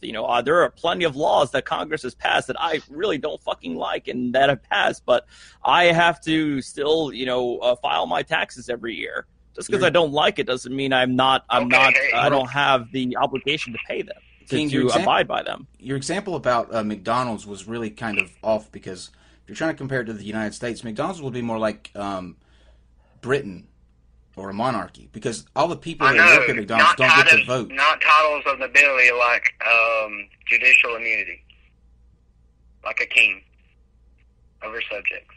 with. There are plenty of laws that Congress has passed that I really don't fucking like and that have passed, but I have to still, file my taxes every year. Just because I don't like it doesn't mean I don't have the obligation to pay them, to abide by them. Your example about McDonald's was really kind of off, because if you're trying to compare it to the United States, McDonald's would be more like Britain or a monarchy, because all the people that work at McDonald's don't get to vote. Not titles of nobility like judicial immunity, like a king over subjects.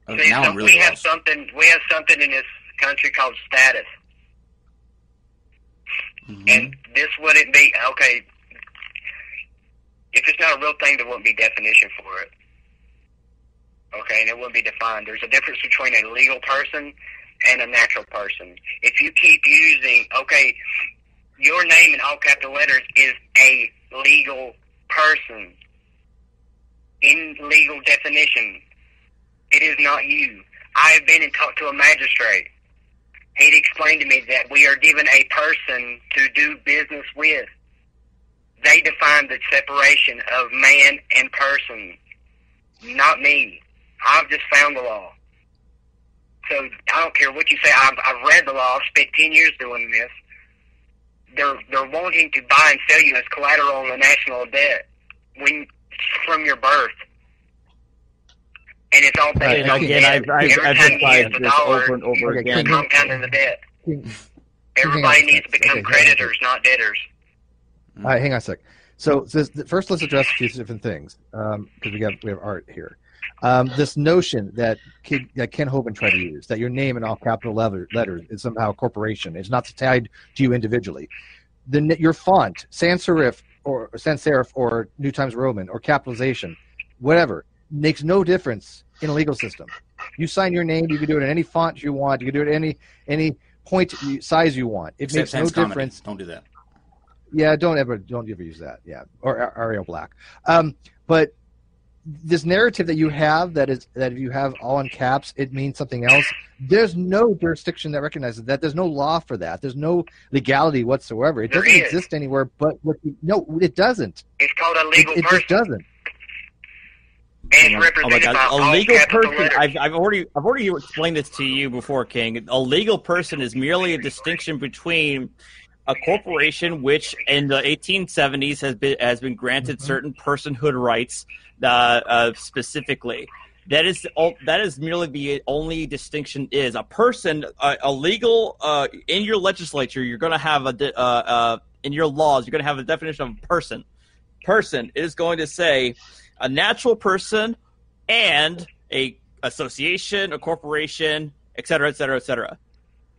See, now I'm really lost. We have something in this country called status. Mm-hmm. And this wouldn't be, okay, if it's not a real thing, there wouldn't be definition for it. Okay, and it wouldn't be defined. There's a difference between a legal person and a natural person. If you keep using, okay, your name in all capital letters is a legal person. In legal definition, it is not you. I have been and talked to a magistrate. He'd explained to me that we are given a person to do business with. They define the separation of man and person, not me. I've just found the law. So I don't care what you say. I've read the law. I've spent 10 years doing this. They're wanting to buy and sell you as collateral on the national debt from your birth. And it's all based on debt. I've emphasized this over and over again. Compounding the debt. Everybody needs to become creditors, not debtors. All right, hang on a sec. So first, let's address a few different things, because we have Art here. This notion that Ken Hovind tried to use, that your name in all capital letters is somehow a corporation. It's not tied to you individually. Your font, sans serif or New Times Roman or capitalization, whatever, makes no difference in a legal system. You sign your name, you can do it in any font you want, you can do it in any point size you want. It makes no difference. Don't do that. Yeah, don't ever use that. Yeah, or Arial Black. But this narrative that you have, that if you have all in caps, it means something else. There's no jurisdiction that recognizes that. There's no law for that. There's no legality whatsoever. It doesn't exist anywhere. But no, it doesn't. It's called a legal person. It just doesn't. And it's represented by a legal person. Letters. I've already explained this to you before, King. A legal person is merely a distinction between a corporation, which in the 1870s has been granted certain personhood rights, specifically. That is merely the only distinction. Is a person a legal in your legislature? You're going to have in your laws. You're going to have a definition of person. Person is going to say a natural person and a association, a corporation, et cetera, et cetera, et cetera.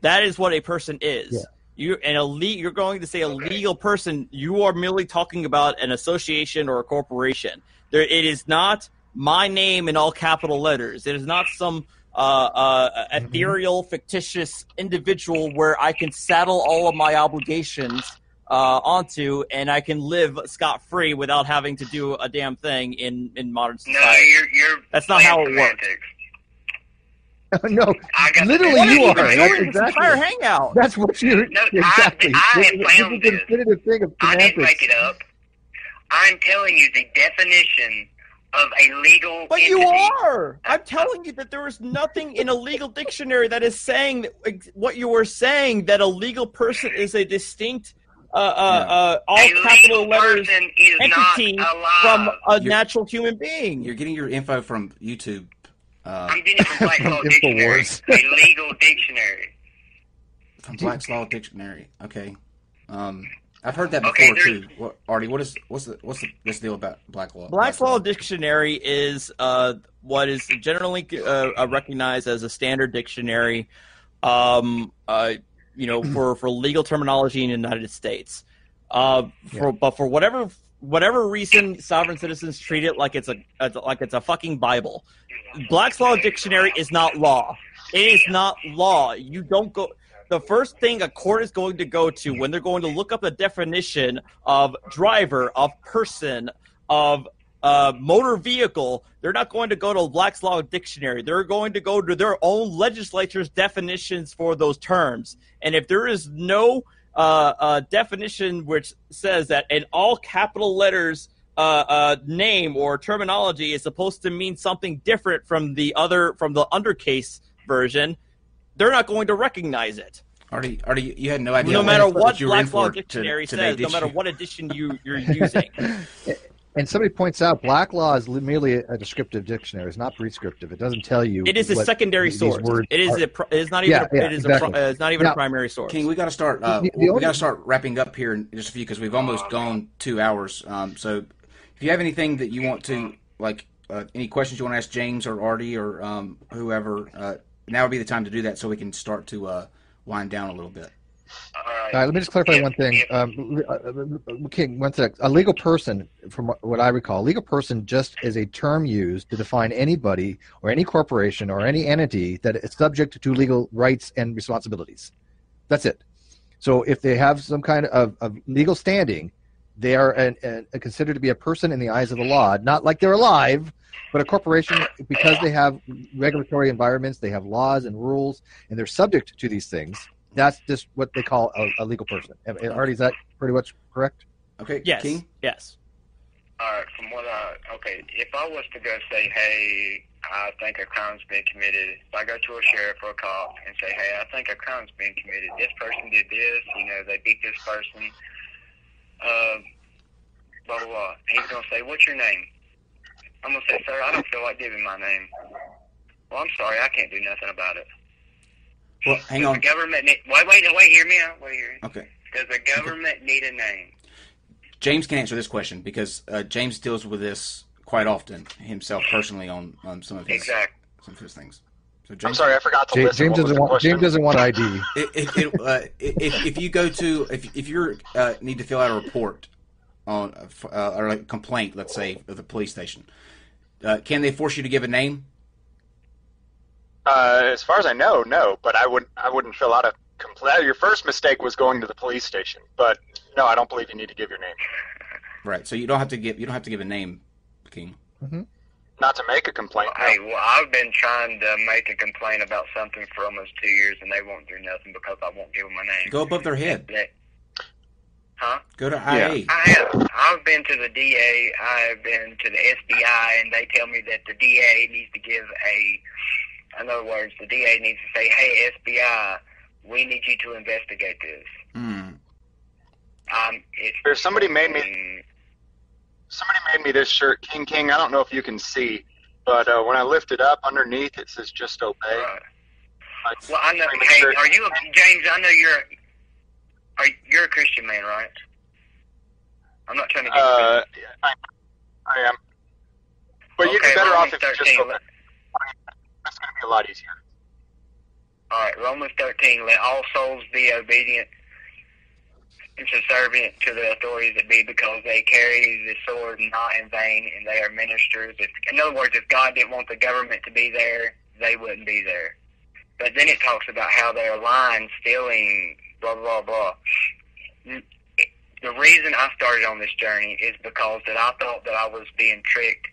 That is what a person is. Yeah. You're going to say a legal person. You are merely talking about an association or a corporation. It is not my name in all capital letters. It is not some ethereal, fictitious individual where I can saddle all of my obligations onto, and I can live scot-free without having to do a damn thing in modern society. No, that's not how it works. No, literally you are. That's exactly. Entire hangout. That's what you're. No, exactly. I have found this. Thing of I didn't make it up. I'm telling you the definition of a legal But entity. you are. I'm telling you that there is nothing in a legal dictionary that is saying what you were saying, that a legal person is a distinct all capital letters entity from a natural human being. You're getting your info from YouTube. I'm getting it from Black's Law Dictionary, a legal dictionary. From Black's Law Dictionary, okay. I've heard that before too. Artie, what's this deal about Black's Law? Black's Law Dictionary is what is generally recognized as a standard dictionary, for legal terminology in the United States. But for whatever reason, sovereign citizens treat it like it's a fucking Bible. Black's Law Dictionary is not law. It is not law. You don't go. The first thing a court is going to go to when they're going to look up the definition of driver, of person, of motor vehicle, they're not going to go to Black's Law Dictionary. They're going to go to their own legislature's definitions for those terms. And if there is no definition which says that in all capital letters name or terminology is supposed to mean something different from the undercase version, they're not going to recognize it. Artie, you had no idea. No matter what you were in Black's Law for Dictionary today, says, no did matter you? what edition you're using. And somebody points out Black Law is merely a descriptive dictionary. It's not prescriptive. It doesn't tell you. It is a secondary source. It is not even. It's not even a primary source. King, we got to start. We got to start wrapping up here in just a few because we've almost gone 2 hours. So, if you have anything that you want to any questions you want to ask James or Artie or whoever, now would be the time to do that so we can start to wind down a little bit. All right, let me just clarify one thing. King, one sec. A legal person, from what I recall, legal person just is a term used to define anybody or any corporation or any entity that is subject to legal rights and responsibilities. That's it. So if they have some kind of legal standing, they are considered to be a person in the eyes of the law, not like they're alive, but a corporation, because they have regulatory environments, they have laws and rules, and they're subject to these things. That's just what they call a legal person. Artie, is that pretty much correct? Okay. Yes. King? Yes. All right. If I was to go say, hey, I think a crime's been committed, if I go to a sheriff or a cop and say, hey, I think a crime's been committed, this person did this, they beat this person, blah, blah, blah. And he's going to say, what's your name? I'm going to say, sir, I don't feel like giving my name. Well, I'm sorry, I can't do nothing about it. Well, hang on. The government wait, hear me out. Okay. Does the government need a name? James can answer this question because James deals with this quite often himself personally on some of his things. So James, I'm sorry, I forgot to listen. James doesn't want ID. If you go to if you need to fill out a report on or a complaint, let's say, at the police station, can they force you to give a name? As far as I know, no. But I wouldn't fill out a complaint. Your first mistake was going to the police station, but no, I don't believe you need to give your name. Right. So you don't have to give a name, King. Mm-hmm. Not to make a complaint. No. Hey, well, I've been trying to make a complaint about something for almost 2 years, and they won't do nothing because I won't give them my name. Go above their head. Huh? Go to IA. Yeah. I have. I've been to the DA. I've been to the SBI, and they tell me that the DA needs to give in other words, the DA needs to say, hey, SBI, we need you to investigate this. Mm. Somebody made me this shirt, King. I don't know if you can see, but when I lift it up, underneath it says "Just Obey." Right. Well, I know. Hey, are you James? I know you're a Christian man, right? I'm not trying to get. I am. But you'd be better off if you just obey. That's going to be a lot easier. All right, Romans 13. Let all souls be obedient and subservient to the authorities that be, because they carry the sword not in vain, and they are ministers. In other words, if God didn't want the government to be there, they wouldn't be there. But then it talks about how they're lying, stealing, blah, blah, blah. The reason I started on this journey is because that I thought that I was being tricked,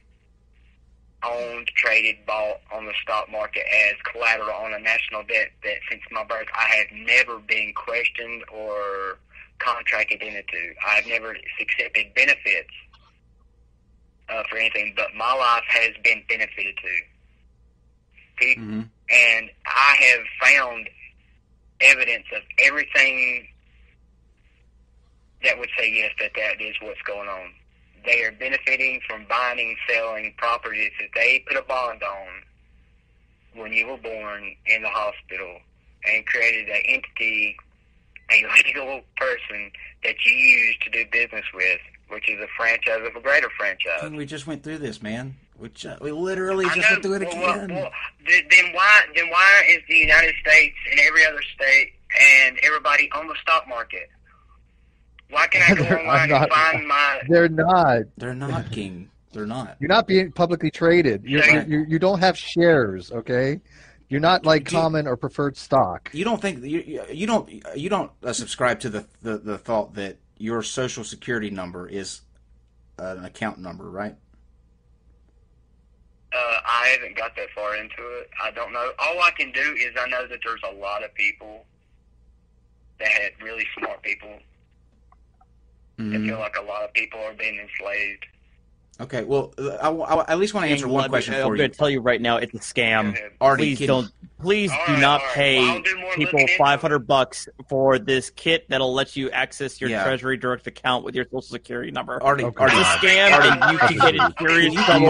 owned, traded, bought on the stock market as collateral on a national debt that since my birth I have never been questioned or contracted into. I've never accepted benefits for anything, but my life has been benefited to. Mm-hmm. And I have found evidence of everything that would say yes, that is what's going on. They are benefiting from buying and selling properties that they put a bond on when you were born in the hospital, and created an entity, a legal person that you use to do business with, which is a franchise of a greater franchise. King, we just went through this, man. We literally just went through it again. Well, then why is the United States and every other state and everybody on the stock market? Why can I go online and find my... They're not. They're not, King. They're not. You're not being publicly traded. You don't have shares, okay? You're not like common or preferred stock. You don't think you don't subscribe to the thought that your Social Security number is an account number, right? I haven't got that far into it. I don't know. All I can do is I know that there's a lot of people that had really smart people. I feel like a lot of people are being enslaved. Okay, well, I at least want to answer one question for you. I'm going to tell you right now, it's a scam. Artie, Please do not pay people $500 for this kit that'll let you access your Treasury Direct account with your Social Security number. Artie, it's a scam, and you can get in serious trouble.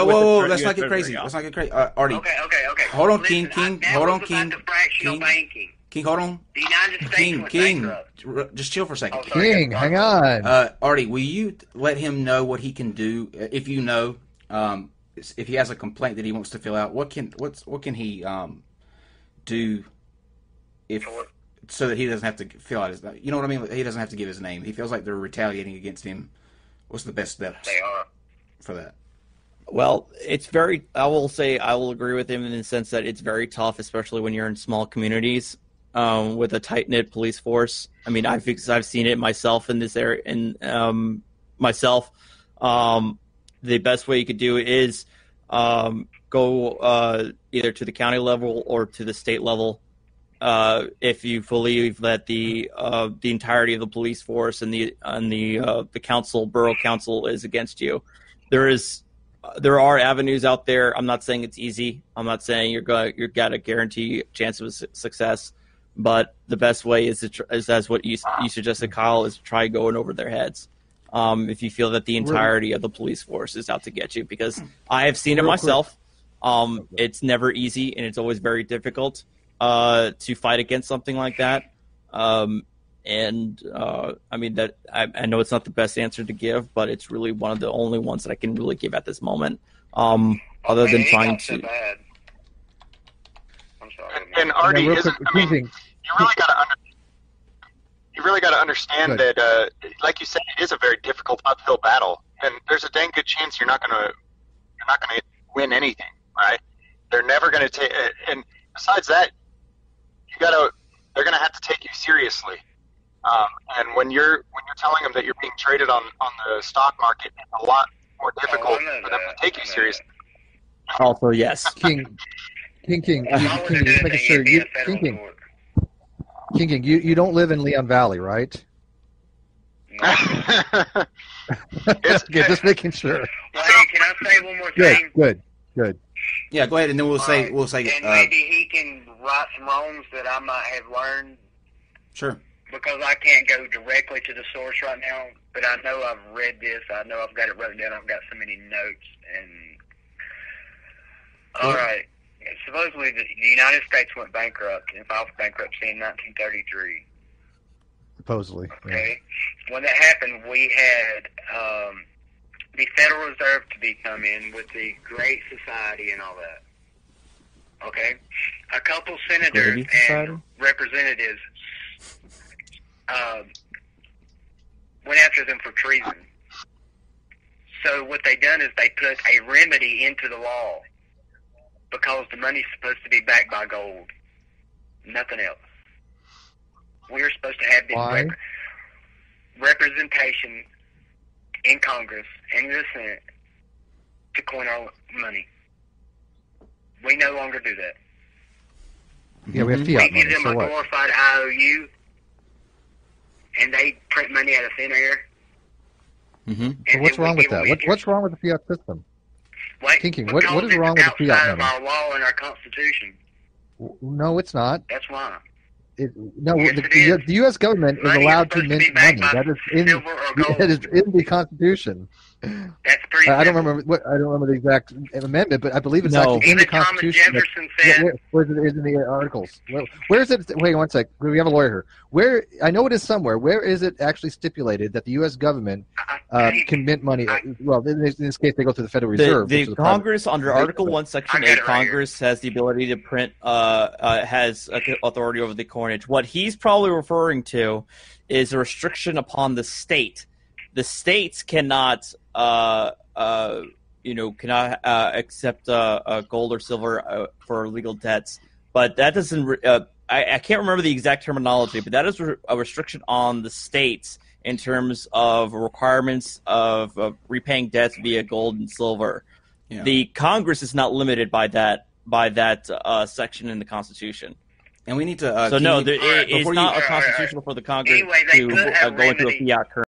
Whoa, let's not get crazy. Let's not get crazy. Artie. Okay. Hold on, Listen, King. Hold on, King. Banking. King, hold on. The United States went bankrupt. Just chill for a second. King, hang on. Artie, will you let him know what he can do? If you know, if he has a complaint that he wants to fill out, what can he do so that he doesn't have to fill out his? You know what I mean? He doesn't have to give his name. He feels like they're retaliating against him. What's the best steps for that? Well, it's very. I will agree with him in the sense that it's very tough, especially when you're in small communities. With a tight-knit police force. I mean, I've seen it myself in this area, and myself. The best way you could do it is go either to the county level or to the state level. If you believe that the entirety of the police force and the council, borough council, is against you, there are avenues out there. I'm not saying it's easy. I'm not saying you're got a guarantee chance of success. But the best way is as what you suggested, Kyle, is to try going over their heads. If you feel that the entirety of the police force is out to get you, because I have seen it myself. It's never easy, and it's always very difficult to fight against something like that. I mean, that I know it's not the best answer to give, but it's really one of the only ones that I can really give at this moment. Other than trying to. So bad. I'm sorry. And Artie, you really got to understand that, like you said, it is a very difficult uphill battle, and there's a dang good chance you're not gonna win anything, right? They're never gonna take. And besides that, they're gonna have to take you seriously. And when you're telling them that you're being traded on the stock market, it's a lot more difficult for them to take you seriously. Also, yes, King, just making sure King, you don't live in Leon Valley, right? Okay, just making sure. Well, hey, can I say one more thing? Good. Yeah, go ahead, and then we'll say. And maybe he can right some wrongs that I might have learned. Sure. Because I can't go directly to the source right now, but I know I've read this. I know I've got it written down. I've got so many notes. All right. Supposedly, the United States went bankrupt and filed for bankruptcy in 1933. Supposedly. Okay. Yeah. When that happened, we had the Federal Reserve to come in with the Great Society and all that. Okay. A couple senators and representatives went after them for treason. So what they done is they put a remedy into the law because the money's supposed to be backed by gold, nothing else. We're supposed to have this representation in Congress and in the Senate to coin our money. We no longer do that. Yeah, we have fiat We give them a glorified IOU, and they print money out of thin air. Mm-hmm. Well, what's wrong with that? What's wrong with the fiat system? King, what is wrong with the fiat money? Our law and our Constitution. No, it's not. That's why. The U.S. government is allowed to mint money. That is in the Constitution. That's pretty. I don't remember the exact amendment, but I believe it's actually in the Constitution. Where is it in the articles? Where is it? Wait one sec. We have a lawyer here. I know it is somewhere. Where is it actually stipulated that the U.S. government can mint money? Well, in this case, they go to the Federal Reserve. The Congress, under Article 1, Section 8, Congress has the ability to print, has authority over the coinage. What he's probably referring to is a restriction upon the state. The states cannot, accept gold or silver for legal debts. But that doesn't. I can't remember the exact terminology, but that is a restriction on the states in terms of requirements of repaying debts via gold and silver. Yeah. The Congress is not limited by that section in the Constitution. And we need to. So no, it's not constitutional for the Congress Anyway, they to could have go into a remedy. fiat currency.